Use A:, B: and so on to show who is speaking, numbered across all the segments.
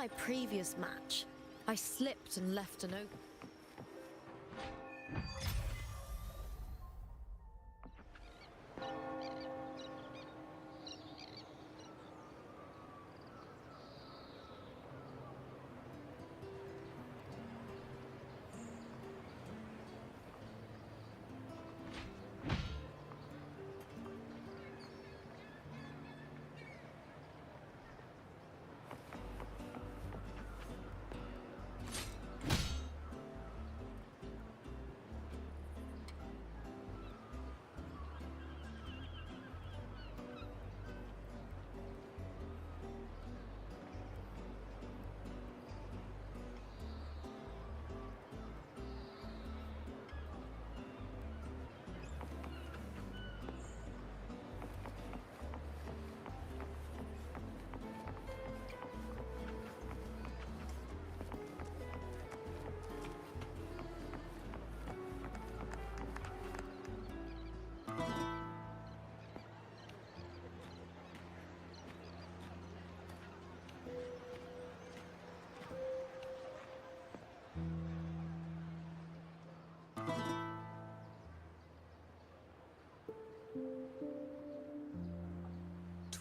A: my previous match, I slipped and left a note.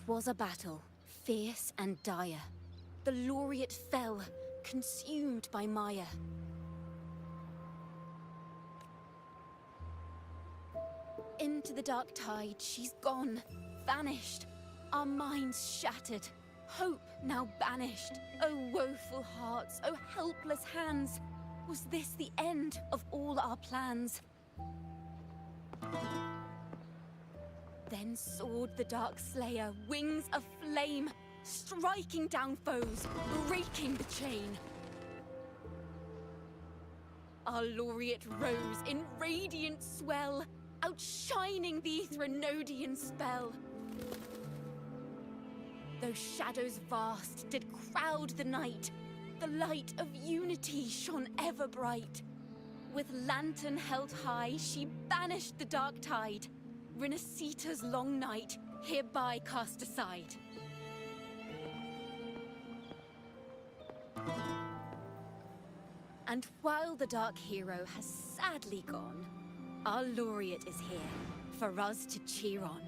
B: Was a battle, fierce and dire. The laureate fell, consumed by mire. Into the dark tide she's gone, vanished. Our minds shattered, hope now banished. Oh woeful hearts, oh helpless hands. Was this the end of all our plans? Then soared the Dark Slayer, wings of flame, striking down foes, breaking the chain. Our laureate rose in radiant swell, outshining the Threnodian spell. Though shadows vast did crowd the night, the light of unity shone ever bright. With lantern held high, she banished the dark tide. Renacita's long night, hereby cast aside. And while the dark hero has sadly gone, our laureate is here, for us to cheer on.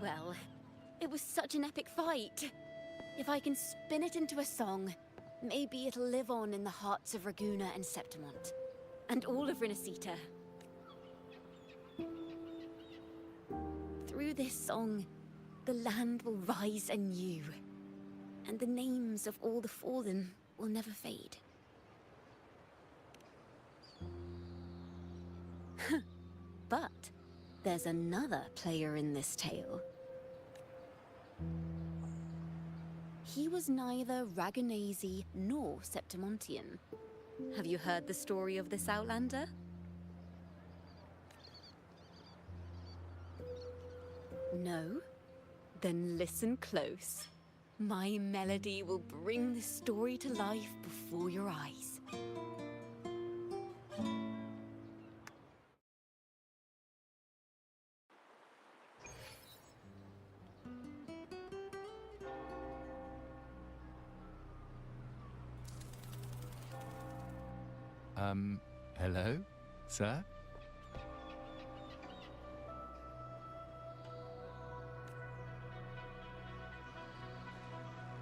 B: Well, it was such an epic fight. If I can spin it into a song, maybe it'll live on in the hearts of Raguna and Septimont, and all of Renacita. Through this song, the land will rise anew, and the names of all the fallen will never fade. But there's another player in this tale. He was neither Raganese nor Septimontian. Have you heard the story of this outlander? No? Then listen close. My melody will bring this story to life before your eyes.
C: Hello, sir?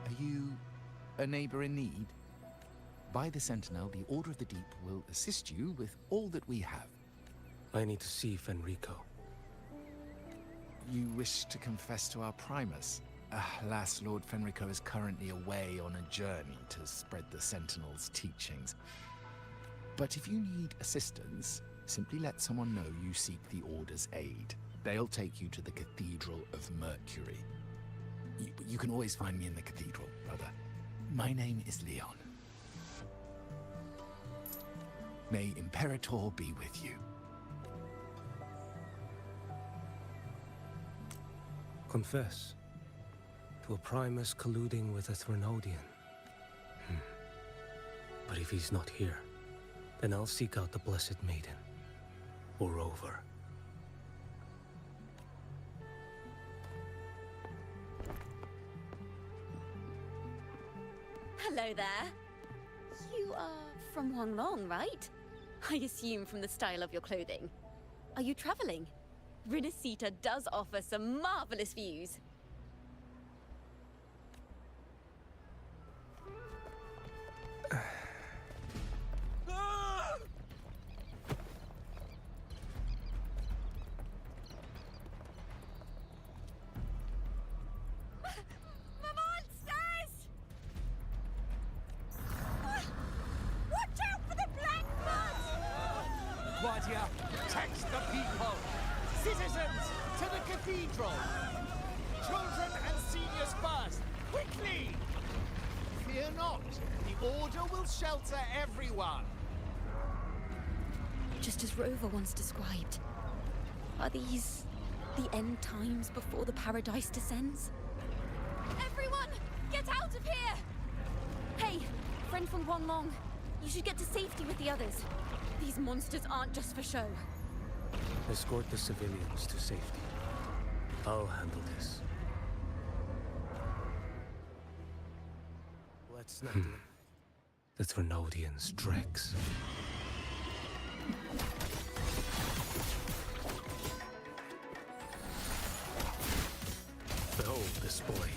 C: Are you a neighbor in need? By the Sentinel, the Order of the Deep will assist you with all that we have.
D: I need to see Fenrico.
C: You wish to confess to our Primus? Alas, Lord Fenrico is currently away on a journey to spread the Sentinel's teachings. But if you need assistance, simply let someone know you seek the Order's aid. They'll take you to the Cathedral of Mercury. You can always find me in the cathedral, brother. My name is Leon. May Imperator be with you.
D: Confess to a Primus colluding with a Threnodian. But if he's not here, then I'll seek out the Blessed Maiden. Or over.
B: Hello there. You are from Huanglong, right? I assume from the style of your clothing. Are you traveling? Rinasita does offer some marvelous views.
C: Guardia, protect the people! Citizens, to the cathedral! Children and seniors first! Quickly! Fear not, the Order will shelter everyone!
B: Just as Rover once described. Are these the end times before the paradise descends? Everyone, get out of here! Hey, friend from Huanglong, you should get to safety with the others. These monsters aren't just for show.
D: Escort the civilians to safety. I'll handle this. Let's not do the Thrunodians' dregs. Behold this boy.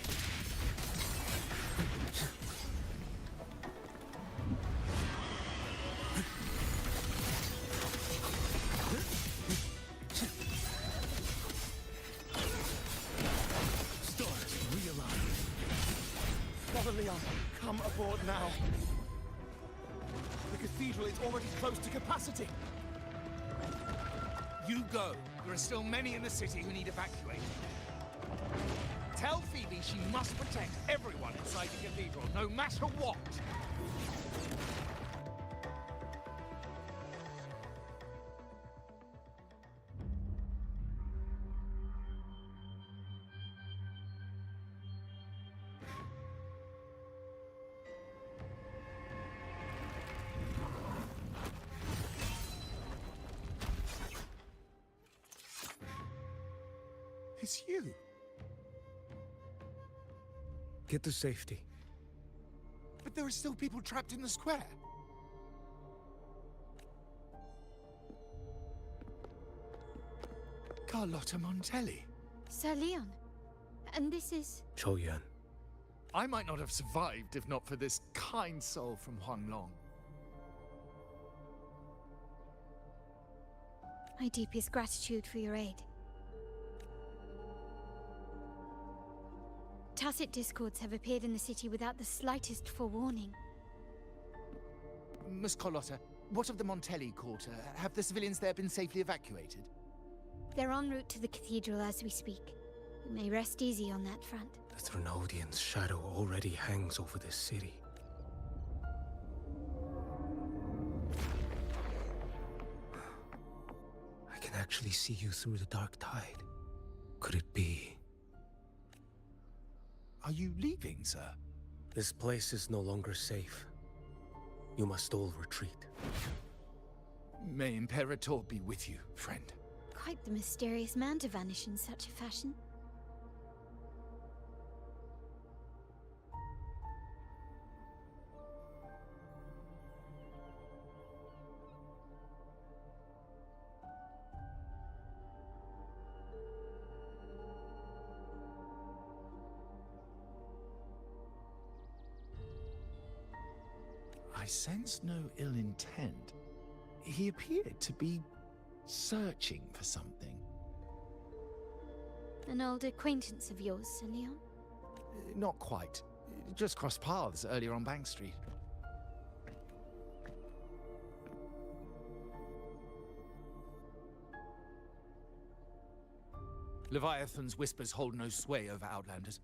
C: Leon, come aboard now. The cathedral is already close to capacity. You go. There are still many in the city who need evacuating. Tell Phoebe she must protect everyone inside the cathedral, no matter what. It's you.
D: Get to safety.
C: But there are still people trapped in the square. Carlotta Montelli.
E: Sir Leon. And this is...
D: Choyan.
C: I might not have survived if not for this kind soul from Huanglong.
E: My deepest gratitude for your aid. Tacit discords have appeared in the city without the slightest forewarning.
C: Miss Carlotta, what of the Montelli quarter? Have the civilians there been safely evacuated?
E: They're en route to the cathedral as we speak. You may rest easy on that front.
D: The Thrunodians' shadow already hangs over this city. I can actually see you through the dark tide. Could it be?
C: Are you leaving, sir?
D: This place is no longer safe. You must all retreat.
C: May Imperator be with you, friend.
E: Quite the mysterious man to vanish in such a fashion.
C: I sense no ill intent. He appeared to be searching for something.
E: An old acquaintance of yours, Sir Leon?
C: Not quite. Just crossed paths earlier on Bank Street. Leviathan's whispers hold no sway over Outlanders.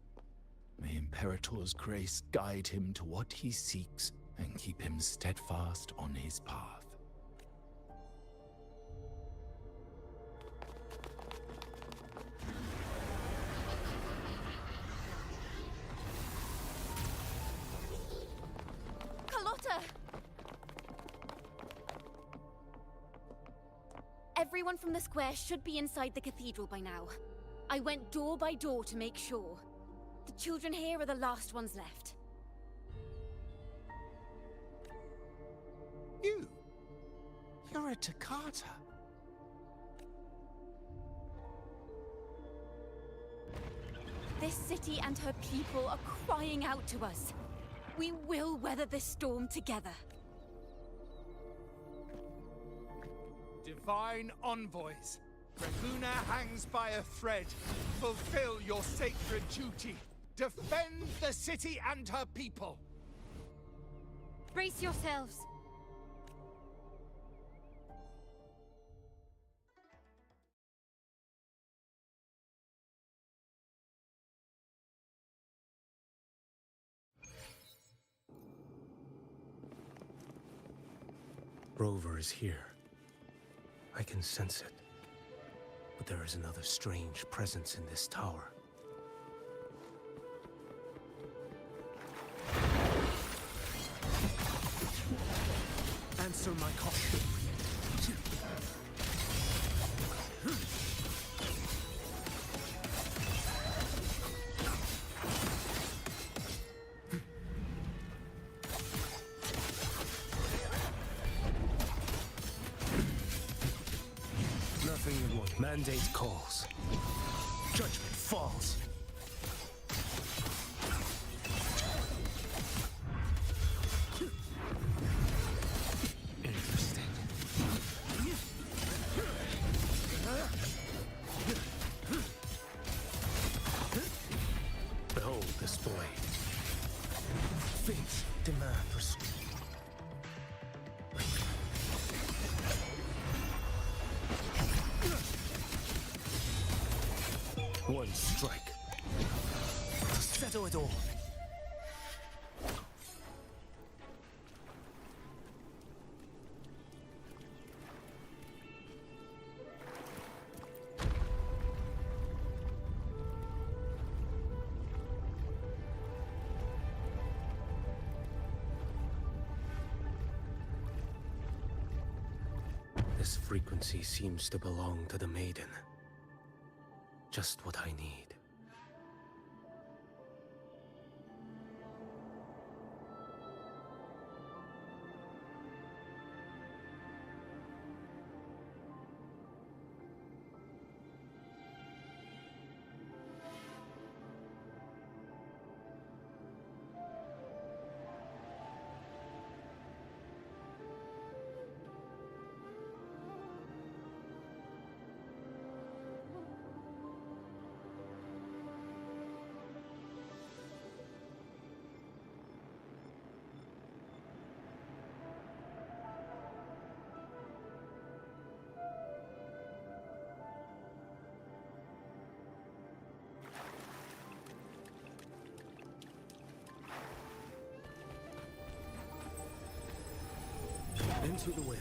C: May Imperator's grace guide him to what he seeks and keep him steadfast on his path.
B: Carlotta! Everyone from the square should be inside the cathedral by now. I went door by door to make sure. The children here are the last ones left.
C: You? You're a Toccata.
B: This city and her people are crying out to us. We will weather this storm together.
C: Divine envoys, Draguna hangs by a thread. Fulfill your sacred duty. Defend the city and her people.
E: Brace yourselves.
D: Rover is here. I can sense it. But there is another strange presence in this tower. Answer my call. Nothing you want. Mandate calls. Judgment falls. Interesting. Behold this boy. Fates demand restraint. One strike to settle it all. This frequency seems to belong to the maiden. Just what I need. Into the wind.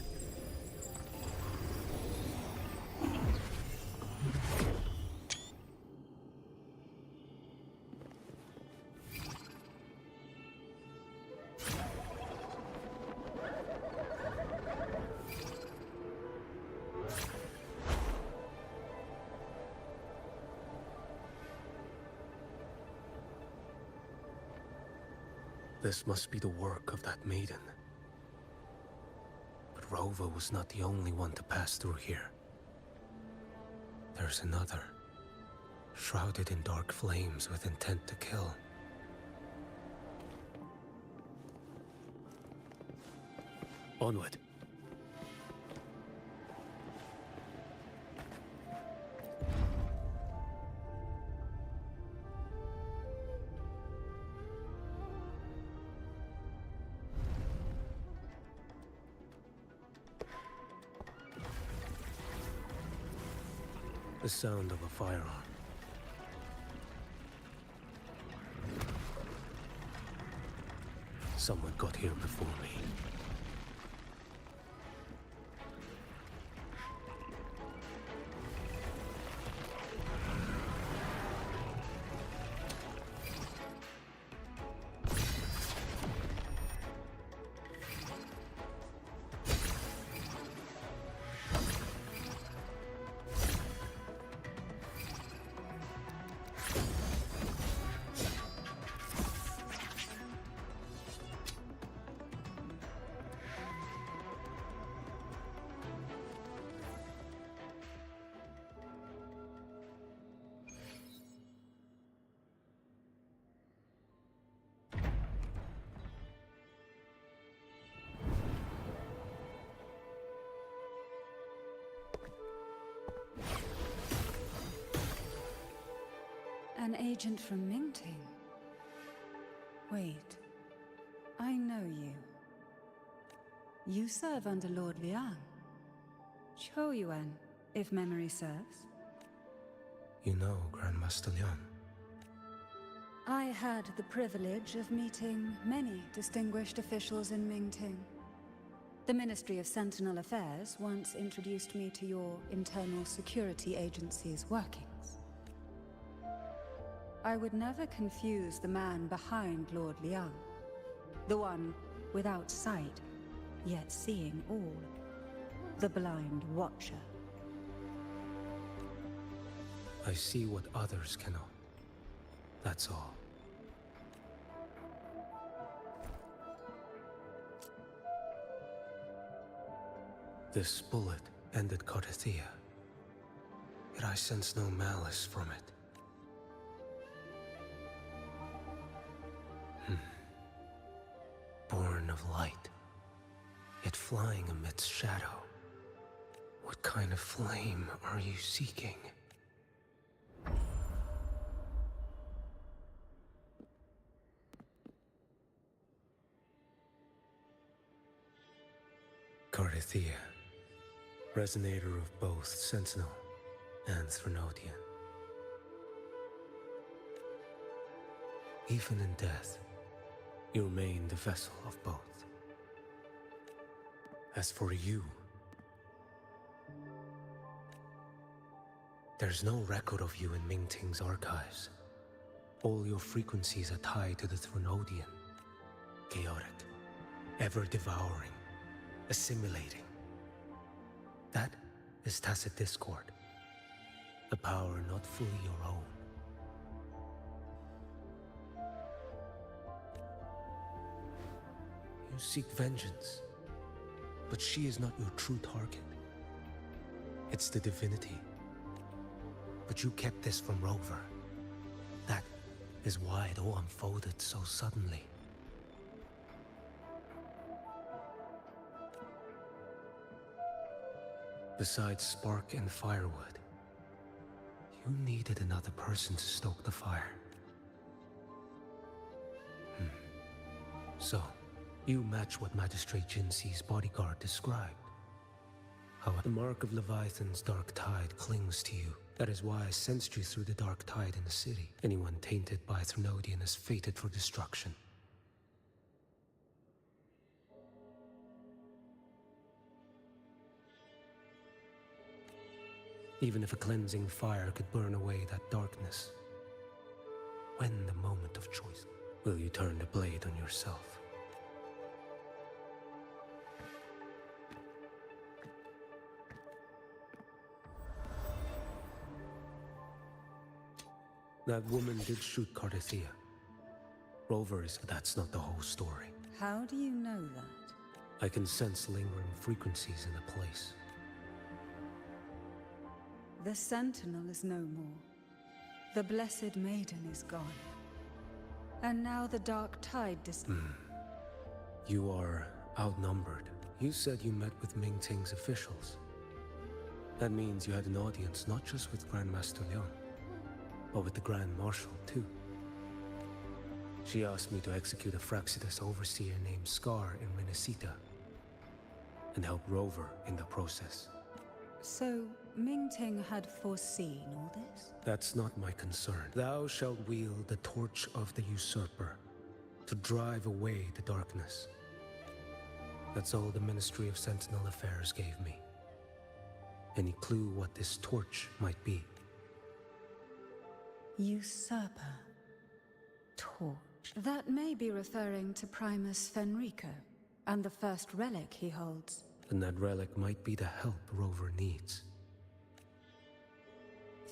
D: This must be the work of that maiden. But Rova was not the only one to pass through here. There's another, shrouded in dark flames with intent to kill. Onward. The sound of a firearm. Someone got here before me.
F: An agent from Mingting? Wait. I know you. You serve under Lord Liang. Choyuan, if memory serves.
D: You know Grandmaster Liang.
F: I had the privilege of meeting many distinguished officials in Mingting. The Ministry of Sentinel Affairs once introduced me to your internal security agency's workings. I would never confuse the man behind Lord Liang. The one without sight, yet seeing all. The blind watcher.
D: I see what others cannot. That's all. This bullet ended Carthia, yet I sense no malice from it. Born of light, yet flying amidst shadow. What kind of flame are you seeking? Carthia, resonator of both Sentinel and Threnodian. Even in death, you remain the vessel of both. As for you, there's no record of you in Mingting's archives. All your frequencies are tied to the Threnodian. Chaotic, ever-devouring, assimilating. That is tacit discord. A power not fully your own. You seek vengeance, but she is not your true target. It's the divinity. But you kept this from Rover. That is why it all unfolded so suddenly. Besides spark and firewood, you needed another person to stoke the fire. So, you match what Magistrate Jinxi's bodyguard described. How the mark of Leviathan's dark tide clings to you. That is why I sensed you through the dark tide in the city. Anyone tainted by Threnodian is fated for destruction. Even if a cleansing fire could burn away that darkness, when the moment of choice, will you turn the blade on yourself? That woman did shoot Carthia. Rover is, but that's not the whole story.
F: How do you know that?
D: I can sense lingering frequencies in the place.
F: The Sentinel is no more. The Blessed Maiden is gone. And now the Dark Tide
D: You are outnumbered. You said you met with Mingting's officials. That means you had an audience not just with Grandmaster Liang, but with the Grand Marshal, too. She asked me to execute a Fraxidus overseer named Scar in Renacita, and help Rover in the process.
F: So, Mingting had foreseen all this?
D: That's not my concern. Thou shalt wield the torch of the usurper to drive away the darkness. That's all the Ministry of Sentinel Affairs gave me. Any clue what this torch might be?
F: Usurper. Torch. That may be referring to Primus Fenrico, and the first relic he holds.
D: And that relic might be the help Rover needs.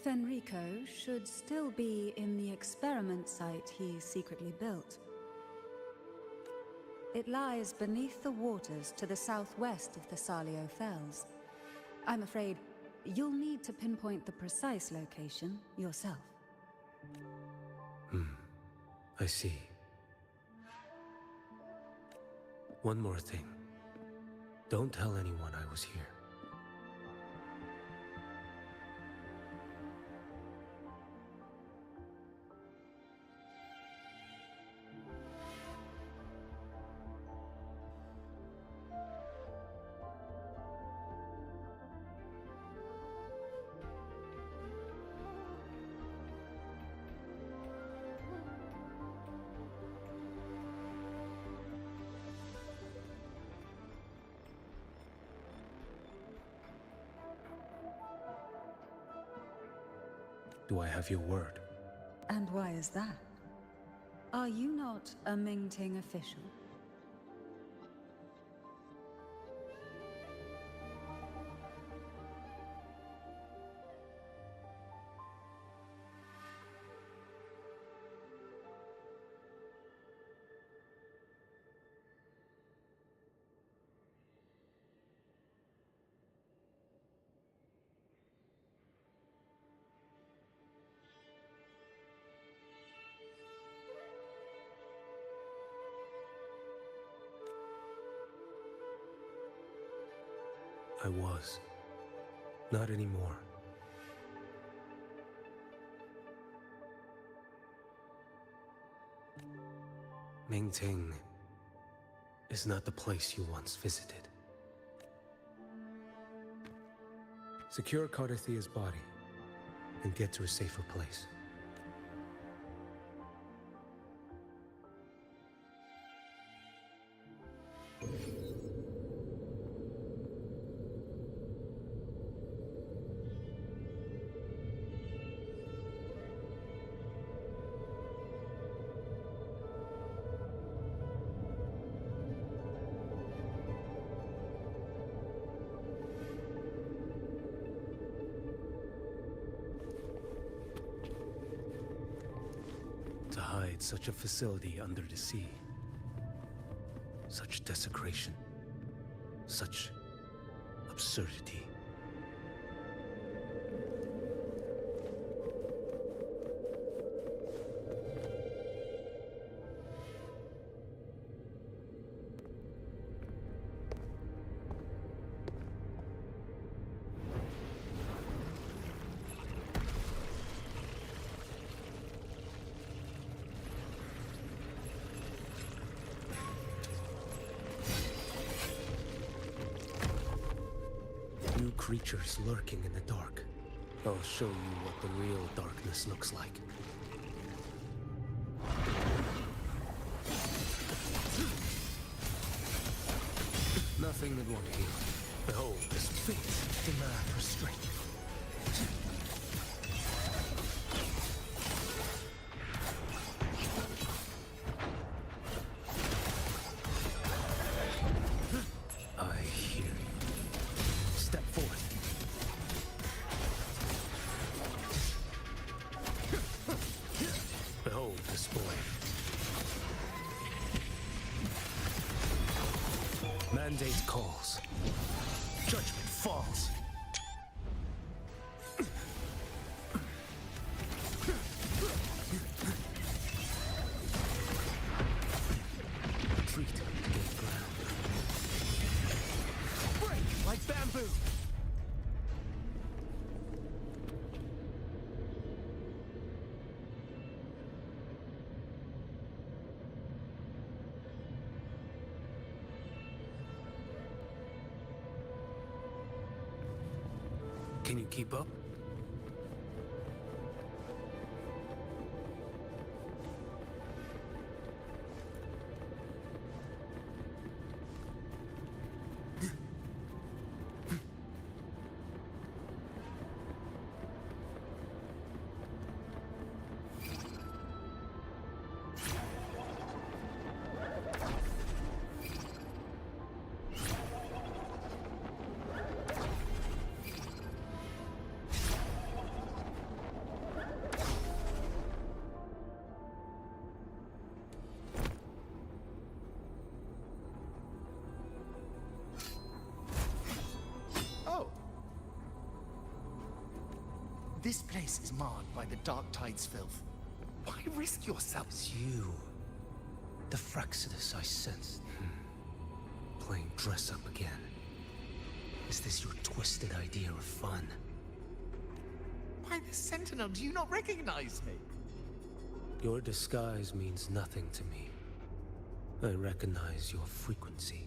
F: Fenrico should still be in the experiment site he secretly built. It lies beneath the waters to the southwest of the Salio Fells. I'm afraid you'll need to pinpoint the precise location yourself.
D: I see. One more thing. Don't tell anyone I was here. Do I have your word?
F: And why is that? Are you not a Mingting official?
D: I was. Not anymore. Mingting is not the place you once visited. Secure Cardathia's body and get to a safer place. To hide such a facility under the sea. Such desecration. Such absurdity. New creatures lurking in the dark. I'll show you what the real darkness looks like. Nothing that won't heal. Behold, this fate demand restraint. I hear you. Step forth. Behold this boy. Mandate calls. Judgment falls. Retreat to gain ground. Break like bamboo. Can you keep up?
C: This place is marred by the Dark Tide's filth. Why risk yourself?
D: It's you. The Fraxidus I sensed. Playing dress up again. Is this your twisted idea of fun?
C: Why, the Sentinel, do you not recognize me?
D: Your disguise means nothing to me. I recognize your frequency.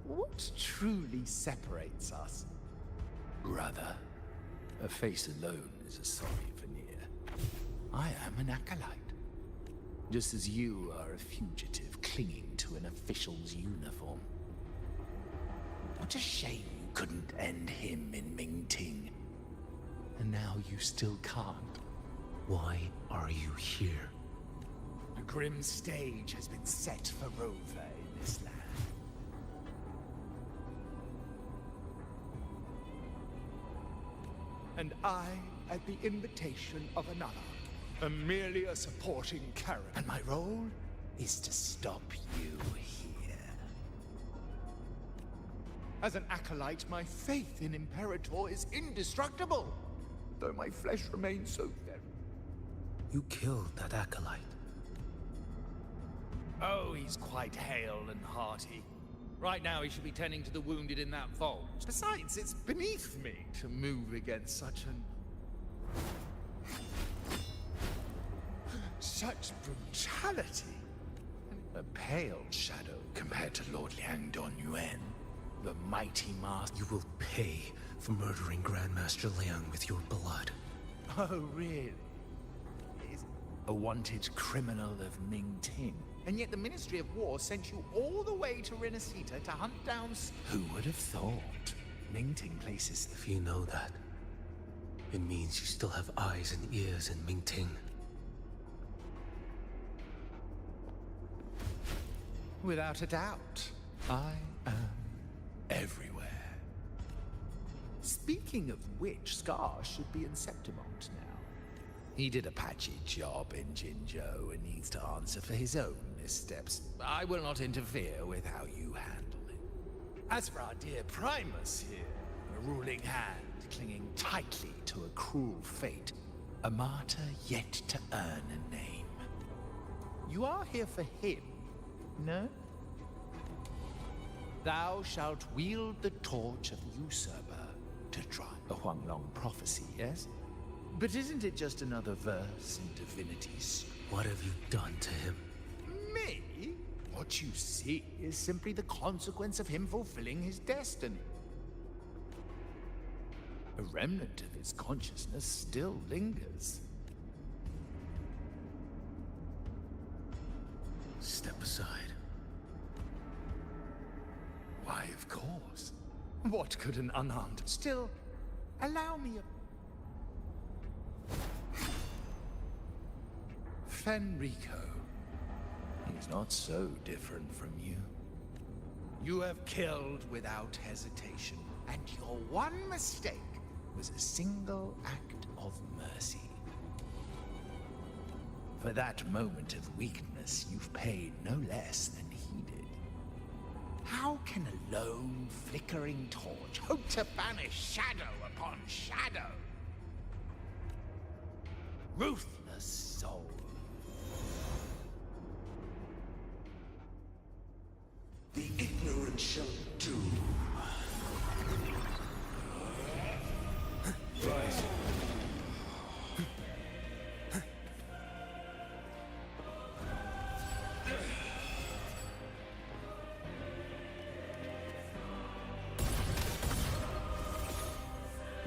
C: What truly separates us? Brother, a face alone is a sorry veneer. I am an acolyte. Just as you are a fugitive clinging to an official's uniform. What a shame you couldn't end him in Mingting. And now you still can't.
D: Why are you here?
C: A grim stage has been set for Rover in this land. And I, at the invitation of another, am merely a supporting character. And my role is to stop you here. As an acolyte, my faith in Imperator is indestructible, though my flesh remains so very.
D: You killed that acolyte.
C: Oh, he's quite hale and hearty. Right now, he should be tending to the wounded in that vault. Besides, it's beneath me to move against such brutality. A pale shadow compared to Lord Liang Donyuan, the mighty master.
D: You will pay for murdering Grandmaster Liang with your blood.
C: Oh, really? Is a wanted criminal of Mingting. And yet the Ministry of War sent you all the way to Renacita to hunt down... Who would have thought? Mingting places...
D: If you know that, it means you still have eyes and ears in Mingting.
C: Without a doubt, I am everywhere. Speaking of which, Scar should be in Septimont now. He did a patchy job in Jinzhou and needs to answer for his own missteps. I will not interfere with how you handle it. As for our dear Primus here, a ruling hand clinging tightly to a cruel fate, a martyr yet to earn a name. You are here for him, no? Thou shalt wield the torch of the usurper to try a Huanglong prophecy, yes? But isn't it just another verse in Divinity's?
D: What have you done to him?
C: Me? What you see is simply the consequence of him fulfilling his destiny. A remnant of his consciousness still lingers.
D: Step aside.
C: Why, of course. What could an unarmed... Still, allow me a... Fenrico. He's not so different from you. You have killed without hesitation, and your one mistake was a single act of mercy. For that moment of weakness, you've paid no less than he did. How can a lone, flickering torch hope to banish shadow upon shadow? Ruthless soul.
G: The ignorant shall do. Rise.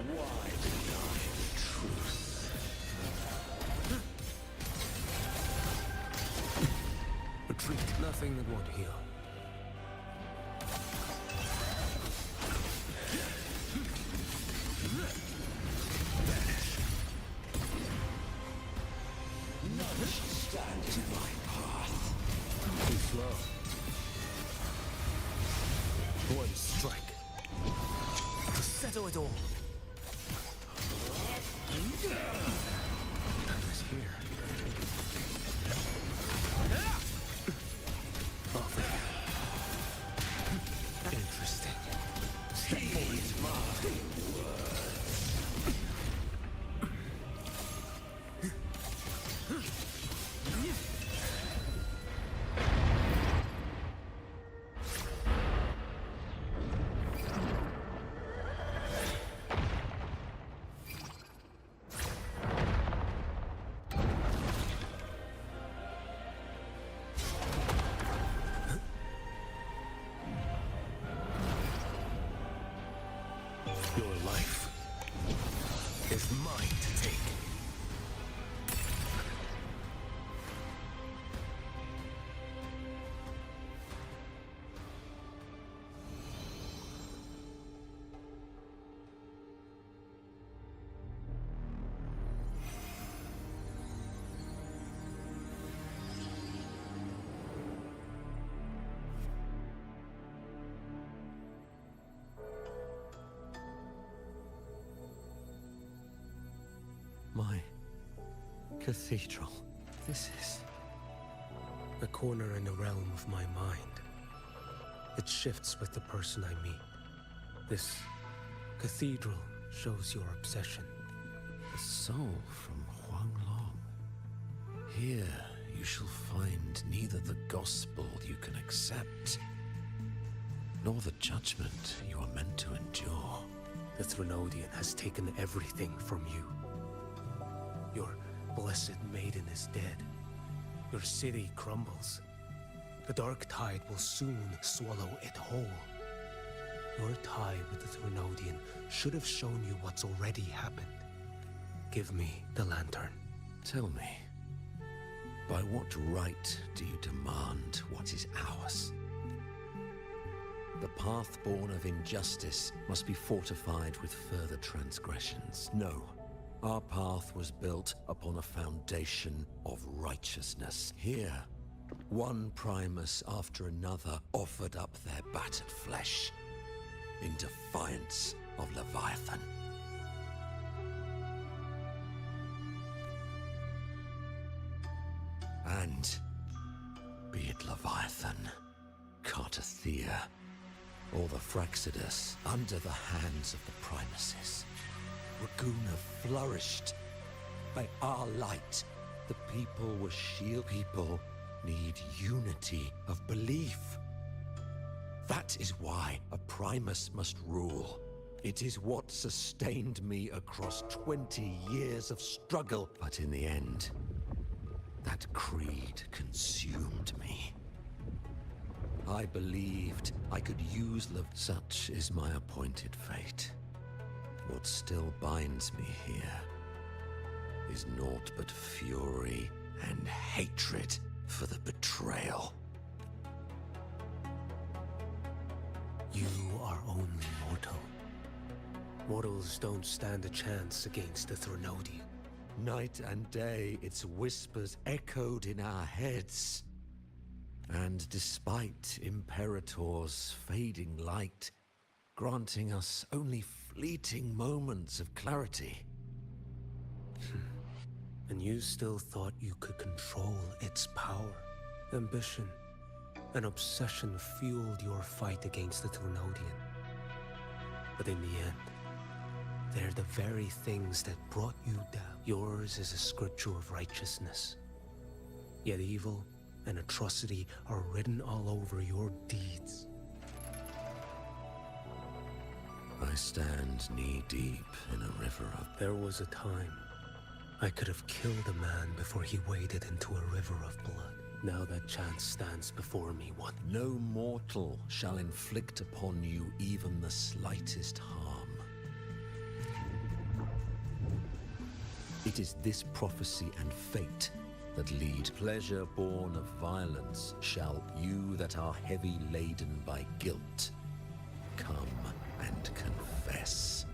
G: Why deny the truth?
D: Retreat. Nothing that won't heal.
G: None shall stand in my path.
D: Too slow. One strike. To settle it all. Others here. Over here. Interesting. Step forward.
G: My cathedral. This is...
D: a corner in the realm of my mind. It shifts with the person I meet. This cathedral shows your obsession.
G: The soul from Huanglong. Here you shall find neither the gospel you can accept, nor the judgment you are meant to endure.
D: The Threnodian has taken everything from you. Your blessed maiden is dead. Your city crumbles. The dark tide will soon swallow it whole. Your tie with the Threnodian should have shown you what's already happened. Give me the lantern.
G: Tell me, by what right do you demand what is ours? The path born of injustice must be fortified with further transgressions. No, our path was built upon a foundation of righteousness. Here, one Primus after another offered up their battered flesh in defiance of Leviathan. And be it Leviathan, Cartathea, or the Fraxidus under the hands of the Primuses, Raguna flourished. By our light, the people were shielded. People need unity of belief. That is why a Primus must rule. It is what sustained me across 20 years of struggle. But in the end, that creed consumed me. I believed I could use love. Such is my appointed fate. What still binds me here is naught but fury and hatred for the betrayal.
D: You are only mortal. Mortals don't stand a chance against the Threnodian.
G: Night and day, its whispers echoed in our heads. And despite Imperator's fading light, granting us only fleeting moments of clarity.
D: And you still thought you could control its power. Ambition and obsession fueled your fight against the Threnodian. But in the end, they're the very things that brought you down. Yours is a scripture of righteousness. Yet evil and atrocity are written all over your deeds.
G: I stand knee-deep in a river of...
D: There was a time I could have killed a man before he waded into a river of blood. Now that chance stands before me. What?
G: No mortal shall inflict upon you even the slightest harm. It is this prophecy and fate that lead. Pleasure born of violence shall you that are heavy laden by guilt come and confess.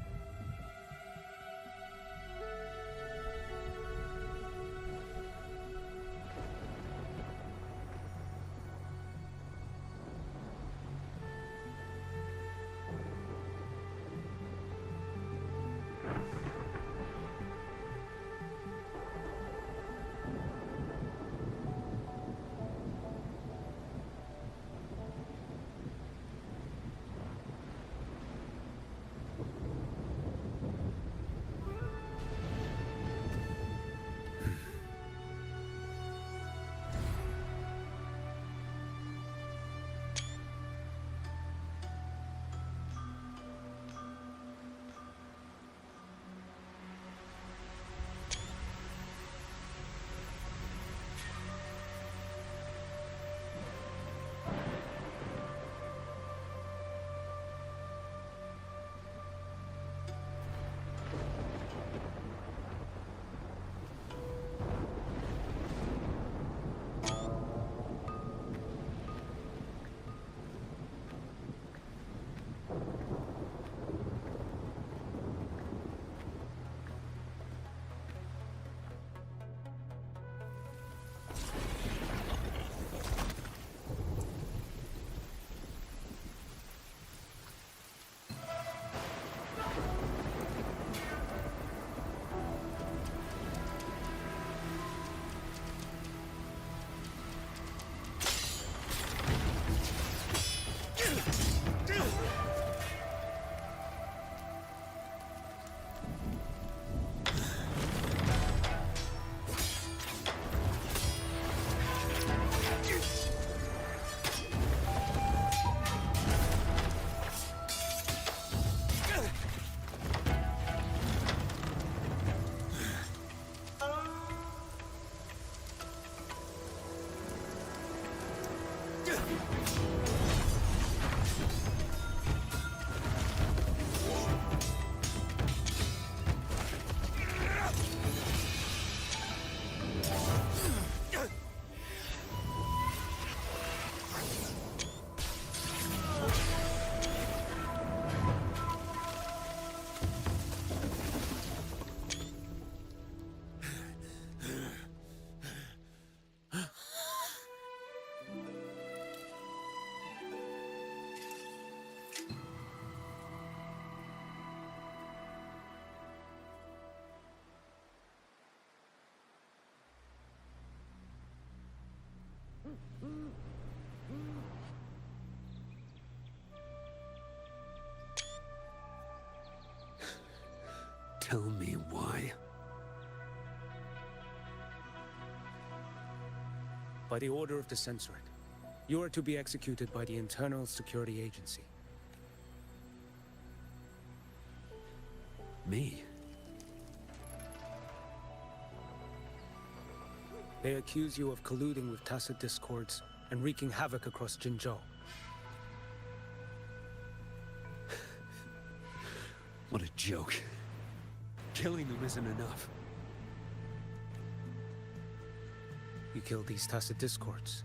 D: Tell me why. By the order of the Censorate, you are to be executed by the Internal Security Agency.
G: Me?
D: They accuse you of colluding with tacit discords and wreaking havoc across Jinzhou.
G: What a joke. Killing them isn't enough.
D: You killed these tacit discords.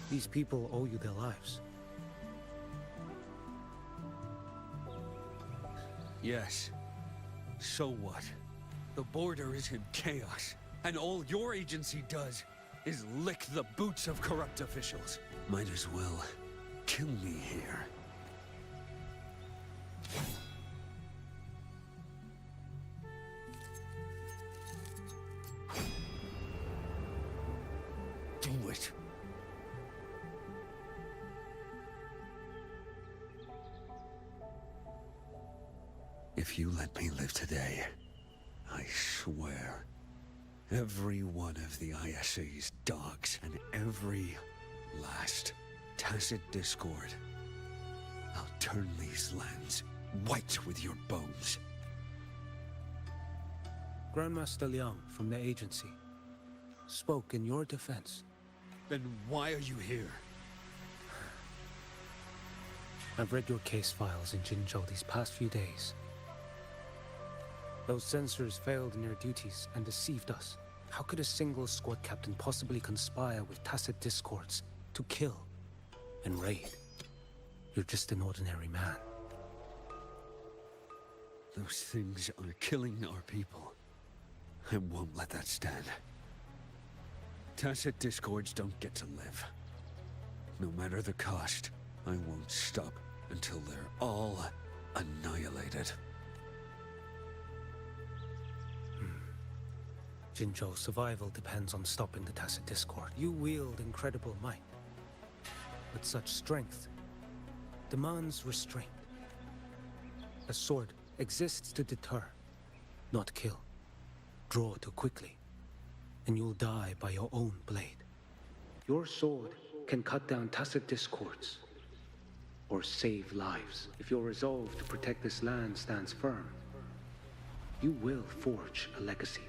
D: These people owe you their lives.
G: Yes. So what? The border is in chaos, and all your agency does is lick the boots of corrupt officials. Might as well kill me here. Do it. If you let me live today, I swear, every one of the ISA's dogs and every last tacit discord, I'll turn these lands white with your bones.
D: Grandmaster Liang from the agency spoke in your defense.
G: Then why are you here?
D: I've read your case files in Jinzhou these past few days. Those censors failed in their duties and deceived us. How could a single squad captain possibly conspire with tacit discords to kill and raid? You're just an ordinary man.
G: Those things are killing our people. I won't let that stand. Tacit discords don't get to live. No matter the cost, I won't stop until they're all annihilated.
D: Jinzhou's survival depends on stopping the tacit discord. You wield incredible might. But such strength demands restraint. A sword exists to deter, not kill. Draw too quickly, and you'll die by your own blade. Your sword can cut down tacit discords, or save lives. If your resolve to protect this land stands firm, you will forge a legacy.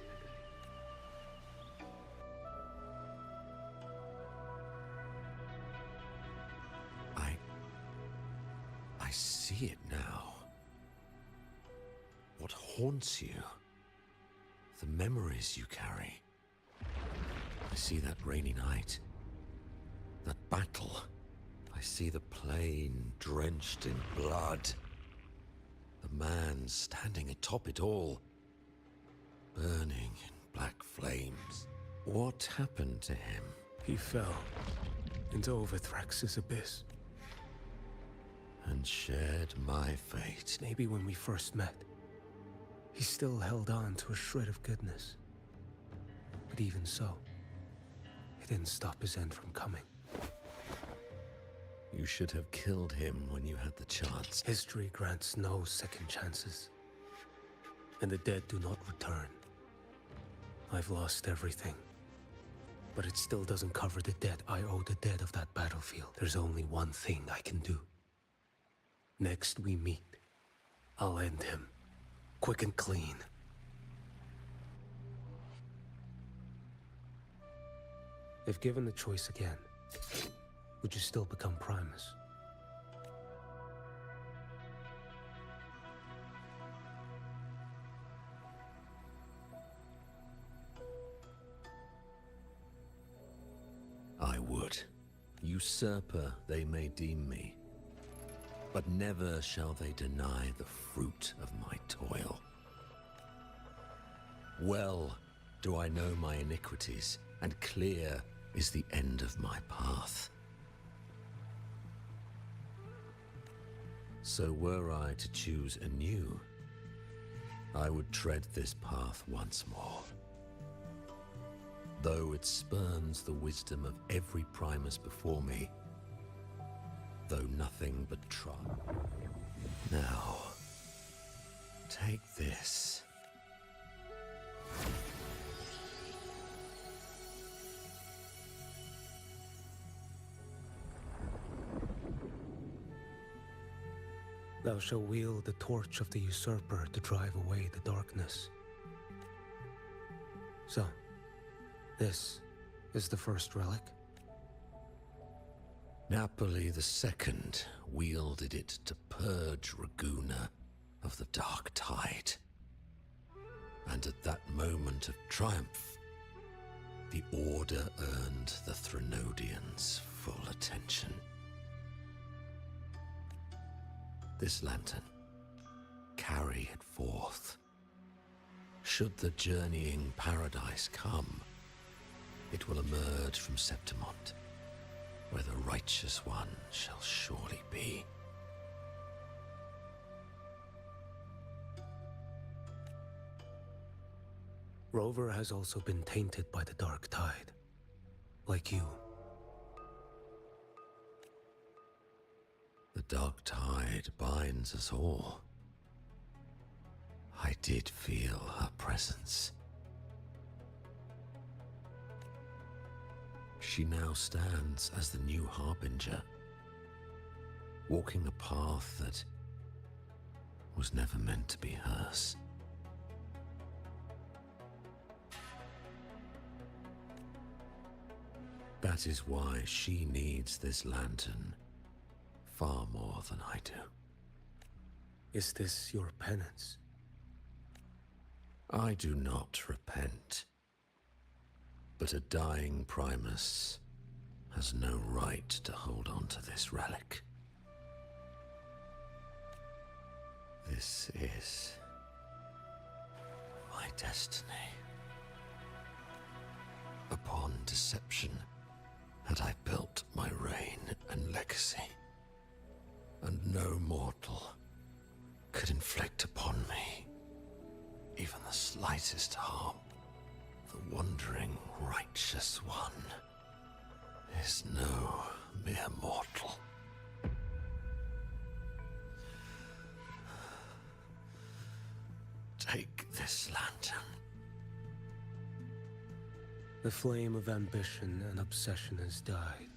G: I see it now. What haunts you? The memories you carry. I see that rainy night. That battle. I see the plain drenched in blood. The man standing atop it all. Burning in black flames. What happened to him?
D: He fell into Overthrax's abyss.
G: And shared my fate.
D: Maybe when we first met, he still held on to a shred of goodness. But even so, it didn't stop his end from coming.
G: You should have killed him when you had the chance.
D: History grants no second chances, and the dead do not return. I've lost everything, but it still doesn't cover the debt I owe the dead of that battlefield. There's only one thing I can do. Next we meet, I'll end him, quick and clean. If given the choice again, would you still become Primus?
G: I would. Usurper they may deem me, but never shall they deny the fruit of my toil. Well do I know my iniquities, and clear is the end of my path. So were I to choose anew, I would tread this path once more. Though it spurns the wisdom of every Primus before me, though nothing but trial. Now, take this.
D: Thou shalt wield the torch of the usurper to drive away the darkness. So, this is the first relic?
G: Napoli II wielded it to purge Raguna of the dark tide. And at that moment of triumph, the Order earned the Threnodians full attention. This lantern, carry it forth. Should the journeying paradise come, it will emerge from Septimont, where the righteous one shall surely be.
D: Rover has also been tainted by the dark tide, like you.
G: The dark tide binds us all. I did feel her presence. She now stands as the new harbinger, walking a path that was never meant to be hers. That is why she needs this lantern far more than I do.
D: Is this your penance?
G: I do not repent. But a dying Primus has no right to hold on to this relic. This is my destiny. Upon deception had I built my reign and legacy, and no mortal could inflict upon me even the slightest harm. The wandering righteous one is no mere mortal. Take this lantern.
D: The flame of ambition and obsession has died.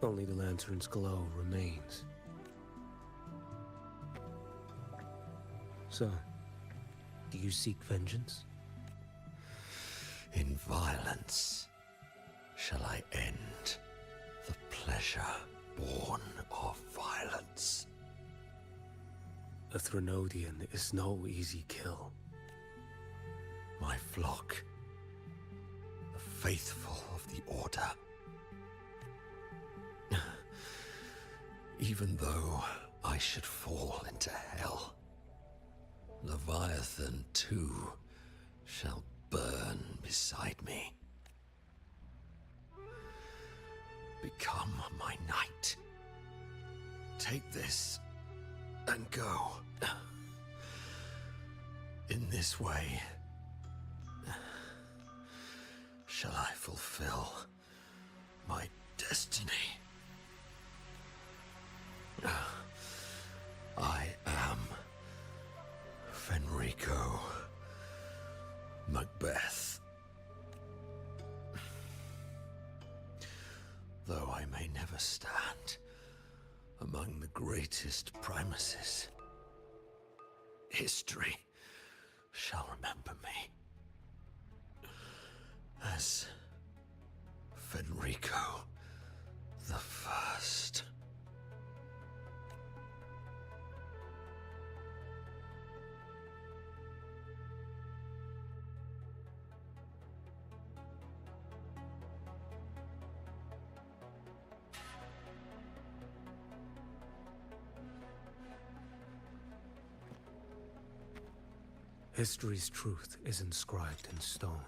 D: Only the lantern's glow remains. So, do you seek vengeance?
G: In violence shall I end the pleasure born of violence.
D: A Threnodian is no easy kill.
G: My flock, the faithful of the Order. Even though I should fall into hell, Leviathan too shall burn beside me. Become my knight. Take this and go. In this way, shall I fulfill my destiny. I am Fenrico Macbeth. Though I may never stand among the greatest Primuses, history shall remember me as Fenrico the
D: History's truth is inscribed in stone.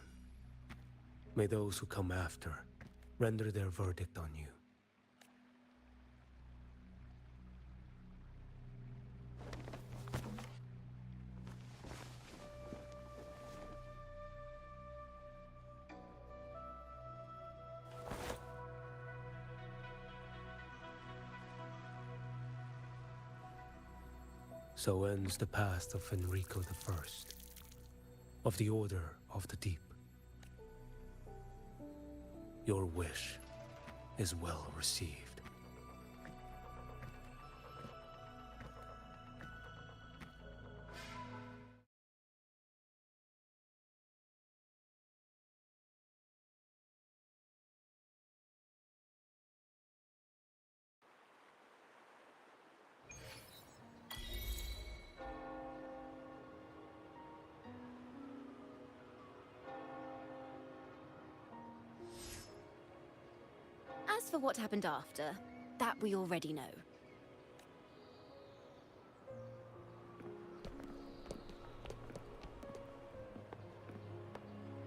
D: May those who come after render their verdict on you. So ends the path of Fenrico I, of the Order of the Deep. Your wish is well received.
B: As for what happened after, that we already know.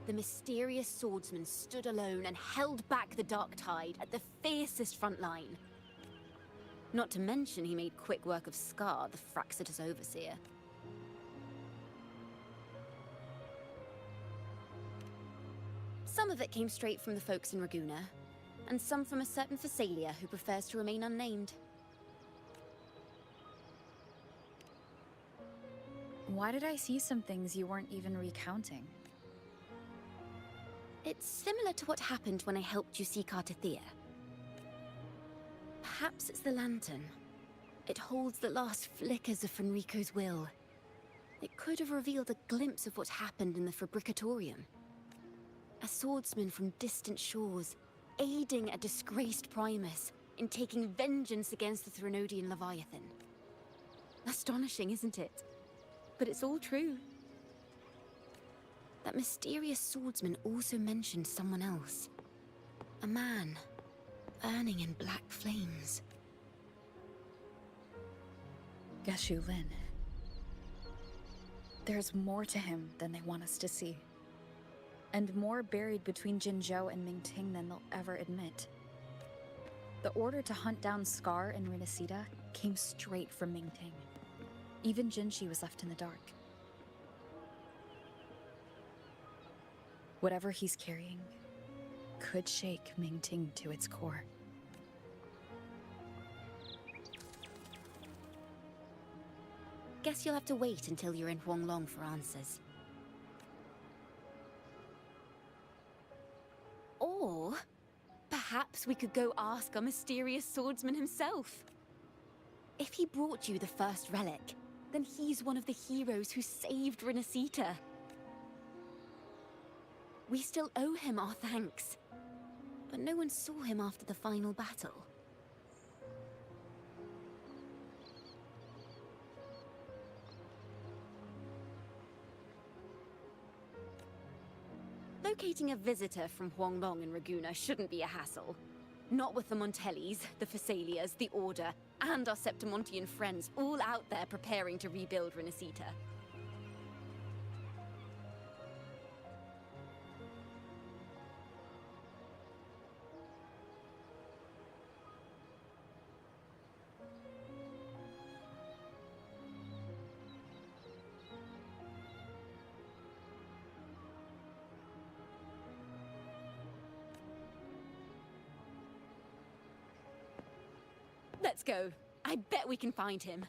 B: The mysterious swordsman stood alone and held back the Dark Tide at the fiercest front line. Not to mention he made quick work of Scar, the Fraxidus overseer. Some of it came straight from the folks in Raguna, and some from a certain Phasalia who prefers to remain unnamed.
A: Why did I see some things you weren't even recounting?
B: It's similar to what happened when I helped you seek Artathea. Perhaps it's the lantern. It holds the last flickers of Fenrico's will. It could have revealed a glimpse of what happened in the Fabricatorium. A swordsman from distant shores, aiding a disgraced Primus in taking vengeance against the Threnodian Leviathan. Astonishing, isn't it? But it's all true. That mysterious swordsman also mentioned someone else. A man, burning in black flames.
A: Geshu Lin. There's more to him than they want us to see. And more buried between Jinzhou and Mingting than they'll ever admit. The order to hunt down Scar and Renacida came straight from Mingting. Even Jinshi was left in the dark. Whatever he's carrying could shake Mingting to its core.
B: Guess you'll have to wait until you're in Huanglong for answers. Or perhaps we could go ask our mysterious swordsman himself. If he brought you the first relic, then he's one of the heroes who saved Renacita. We still owe him our thanks, but no one saw him after the final battle. Locating a visitor from Huanglong and Raguna shouldn't be a hassle. Not with the Montellis, the Phasalias, the Order, and our Septimontian friends all out there preparing to rebuild Renacita. Let's go. I bet we can find him.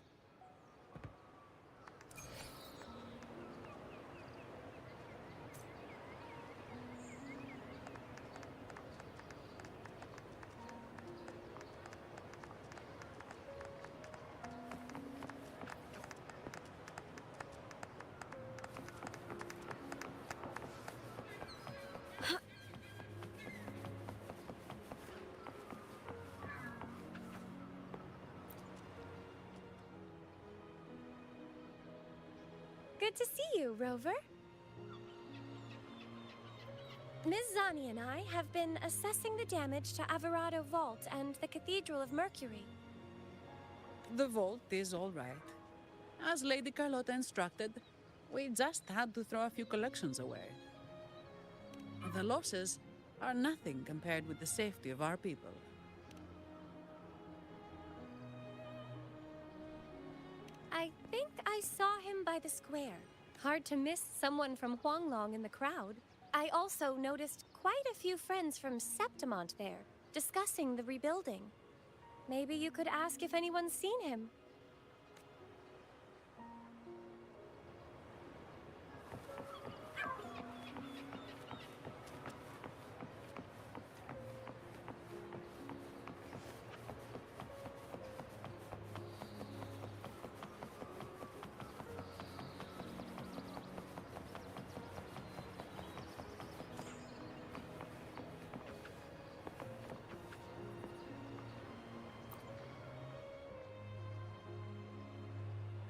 H: Good to see you, Rover. Ms. Zani and I have been assessing the damage to Averado Vault and the Cathedral of Mercury.
I: The vault is all right. As Lady Carlotta instructed, We just had to throw a few collections away. The losses are nothing compared with the safety of our people.
H: I think I saw him by the square. Hard to miss someone from Huanglong in the crowd. I also noticed quite a few friends from Septimont there, discussing the rebuilding. Maybe you could ask if anyone's seen him.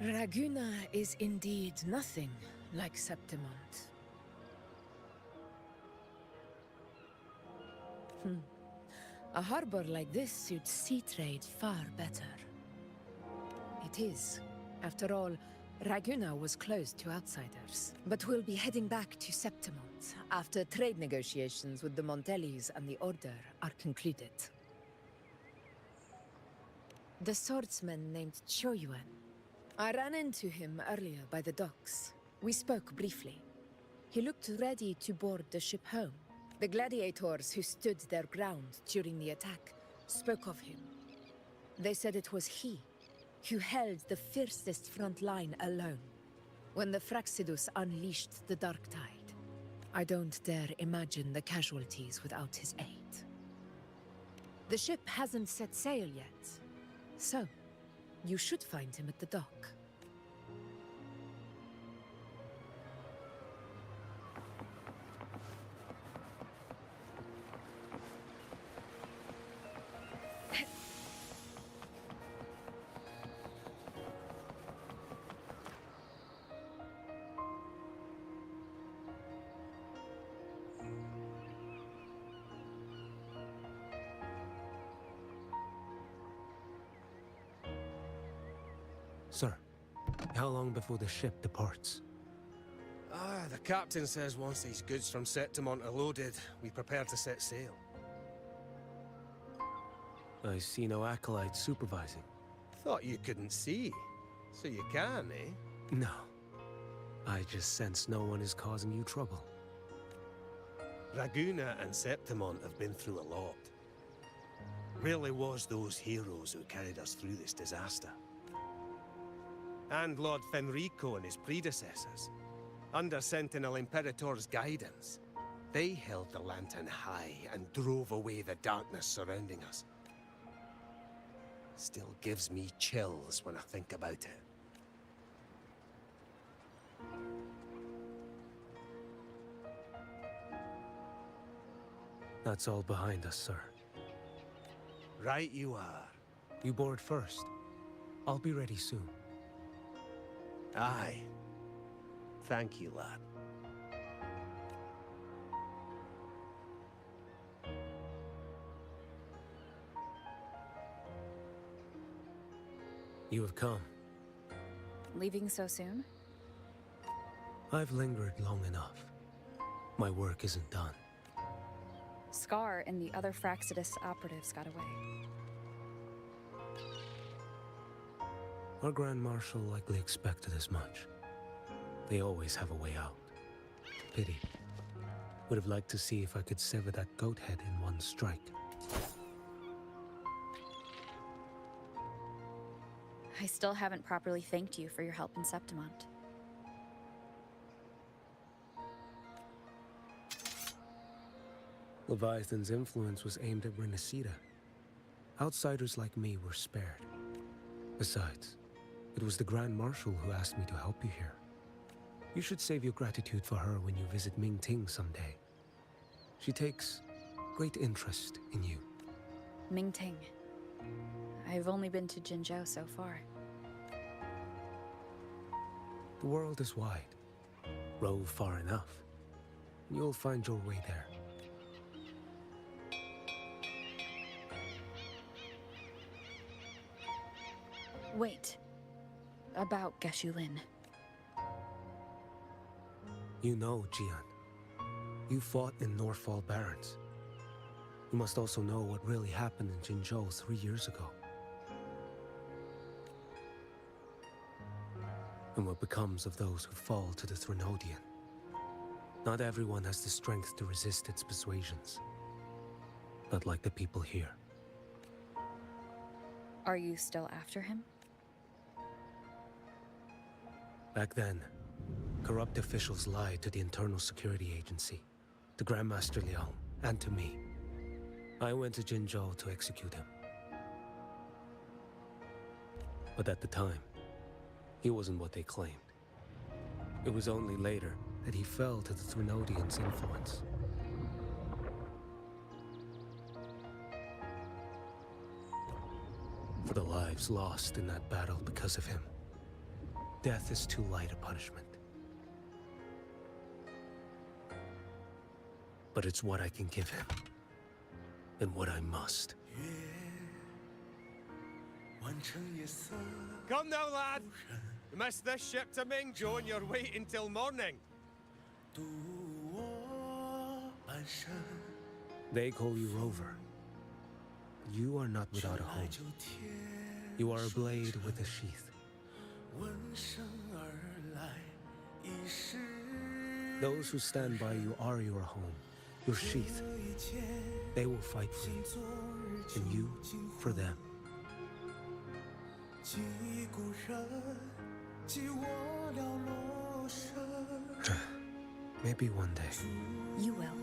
J: Raguna is indeed nothing like Septimont. A harbor like this suits sea trade far better. It is. After all, Raguna was closed to outsiders. But we'll be heading back to Septimont after trade negotiations with the Montellis and the Order are concluded. The swordsman named Choyuan. I ran into him earlier by the docks. We spoke briefly. He looked ready to board the ship home. The gladiators who stood their ground during the attack spoke of him. They said it was he who held the fiercest front line alone when the Fraxidus unleashed the Dark Tide. I don't dare imagine the casualties without his aid. The ship hasn't set sail yet, so you should find him at the dock.
D: Sir, how long before the ship departs?
K: The captain says once these goods from Septimont are loaded, we prepare to set sail.
D: I see no acolyte supervising.
K: Thought you couldn't see. So you can, eh?
D: No. I just sense no one is causing you trouble.
K: Raguna and Septimont have been through a lot. Really was those heroes who carried us through this disaster. And Lord Fenrico and his predecessors. Under Sentinel Imperator's guidance, they held the lantern high and drove away the darkness surrounding us. Still gives me chills when I think about it.
D: That's all behind us, sir.
K: Right you are.
D: You board first. I'll be ready soon.
K: Aye. Thank you, lad.
D: You have come.
A: Leaving so soon?
D: I've lingered long enough. My work isn't done.
A: Scar and the other Fraxidus operatives got away.
D: Our Grand Marshal likely expected as much. They always have a way out. Pity. Would have liked to see if I could sever that goat head in one strike.
A: I still haven't properly thanked you for your help in Septimont.
D: Leviathan's influence was aimed at Renacida. Outsiders like me were spared. Besides, it was the Grand Marshal who asked me to help you here. You should save your gratitude for her when you visit Mingting someday. She takes great interest in you.
A: Mingting. I've only been to Jinzhou so far.
D: The world is wide. Rove far enough, and you'll find your way there.
A: Wait. About Geshu Lin.
D: You know, Jian. You fought in Northfall Barrens. You must also know what really happened in Jinzhou 3 years ago. And what becomes of those who fall to the Threnodian. Not everyone has the strength to resist its persuasions. Not like the people here.
A: Are you still after him?
D: Back then, corrupt officials lied to the Internal Security Agency, to Grandmaster Liang, and to me. I went to Jinzhou to execute him. But at the time, he wasn't what they claimed. It was only later that he fell to the Threnodians' influence. For the lives lost in that battle because of him, death is too light a punishment. But it's what I can give him, and what I must.
K: Come now, lad! You missed this ship to Mingzhou and you're waiting till morning.
D: They call you Rover. You are not without a home. You are a blade with a sheath. Those who stand by you are your home, your sheath. They will fight for you, and you for them. Maybe one day.
A: You will.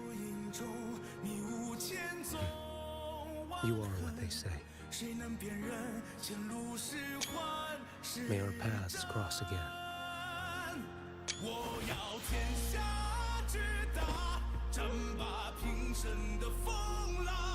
D: You are what they say. May our paths cross again.
L: 我要天下之大，争霸平生的风浪。